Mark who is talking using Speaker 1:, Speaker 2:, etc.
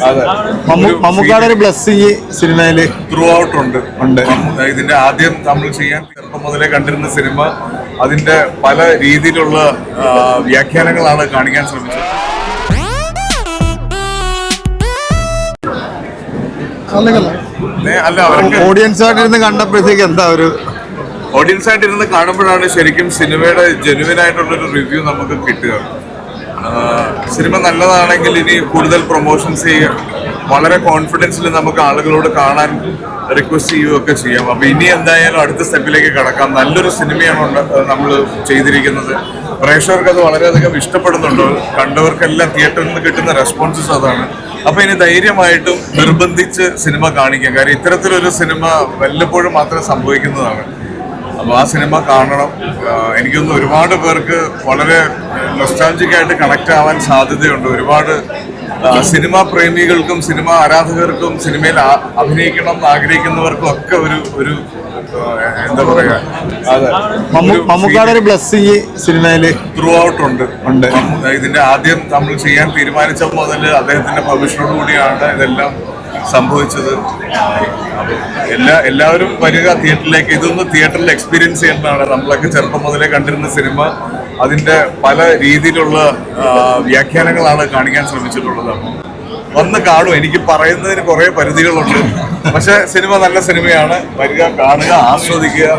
Speaker 1: അതെ, മമ്മൂക്കാടെ ഒരു ബ്ലെസ്സിങ് സിനിമയില്
Speaker 2: ത്രൂ ഔട്ട് ഉണ്ട്. ഇതിന്റെ ആദ്യം നമ്മൾ ചെയ്യാൻ ചെറുപ്പം മുതലേ കണ്ടിരുന്ന സിനിമ അതിന്റെ പല രീതിയിലുള്ള വ്യാഖ്യാനങ്ങളാണ് കാണിക്കാൻ ശ്രമിച്ചത്. അല്ല, അവർക്ക്
Speaker 1: ഓഡിയൻസ് ആയിട്ടിരുന്ന് കണ്ടപ്പോഴത്തേക്ക് എന്താ ഒരു
Speaker 2: ഓഡിയൻസ് ആയിട്ടിരുന്ന് കാണുമ്പോഴാണ് ശരിക്കും സിനിമയുടെ ജെനുവിൻ ആയിട്ടുള്ളൊരു റിവ്യൂ നമുക്ക് കിട്ടുക. സിനിമ നല്ലതാണെങ്കിൽ ഇനി കൂടുതൽ പ്രൊമോഷൻസ് ചെയ്യുക, വളരെ കോൺഫിഡൻസിൽ നമുക്ക് ആളുകളോട് കാണാൻ റിക്വസ്റ്റ് ചെയ്യുകയൊക്കെ ചെയ്യാം. അപ്പൊ ഇനി എന്തായാലും അടുത്ത സ്റ്റെപ്പിലേക്ക് കടക്കാം. നല്ലൊരു സിനിമയാണ് നമ്മൾ ചെയ്തിരിക്കുന്നത്. പ്രേക്ഷകർക്ക് അത് വളരെയധികം ഇഷ്ടപ്പെടുന്നുണ്ട്. കണ്ടവർക്കെല്ലാം തിയേറ്ററിൽ നിന്ന് കിട്ടുന്ന റെസ്പോൺസസ് അതാണ്. അപ്പൊ ഇനി ധൈര്യമായിട്ടും നിർബന്ധിച്ച് സിനിമ കാണിക്കാം. കാര്യം ഇത്തരത്തിലൊരു സിനിമ വല്ലപ്പോഴും മാത്രമേ സംഭവിക്കുന്നതാണ്. അപ്പോൾ ആ സിനിമ കാണണം. എനിക്കൊന്ന് ഒരുപാട് പേർക്ക് വളരെ നൊസ്റ്റാൾജിക് ആയിട്ട് കണക്ട് ആവാൻ സാധ്യതയുണ്ട്. ഒരുപാട് സിനിമാ പ്രേമികൾക്കും സിനിമ ആരാധകർക്കും സിനിമയിൽ അഭിനയിക്കണം എന്ന് ആഗ്രഹിക്കുന്നവർക്കും ഒക്കെ ഒരു എന്താ പറയാ, അതെ,
Speaker 1: മമ്മൂക്കാടെ ഒരു ബ്ലെസ്സിങ് സിനിമയില്
Speaker 2: ത്രൂ ഔട്ട് ഉണ്ട്. ഇതിന്റെ ആദ്യം നമ്മൾ ചെയ്യാൻ തീരുമാനിച്ച മുതൽ അദ്ദേഹത്തിന്റെ പെർമിഷനോട് കൂടിയാണ് ഇതെല്ലാം സംഭവിച്ചത്. എല്ലാവരും വരിക തിയേറ്ററിലേക്ക്. ഇതൊന്ന് തിയേറ്ററിൽ എക്സ്പീരിയൻസ് ചെയ്യേണ്ടതാണ്. നമ്മളൊക്കെ ചെറുപ്പം മുതലേ കണ്ടിരുന്ന സിനിമ അതിന്റെ പല രീതിയിലുള്ള വ്യാഖ്യാനങ്ങളാണ് കാണിക്കാൻ ശ്രമിച്ചിട്ടുള്ളത്. അപ്പം വന്ന് കാണും. എനിക്ക് പറയുന്നതിന് കുറെ പരിധികളുണ്ട്. പക്ഷെ സിനിമ നല്ല സിനിമയാണ്. വരിക, കാണുക, ആസ്വദിക്കുക.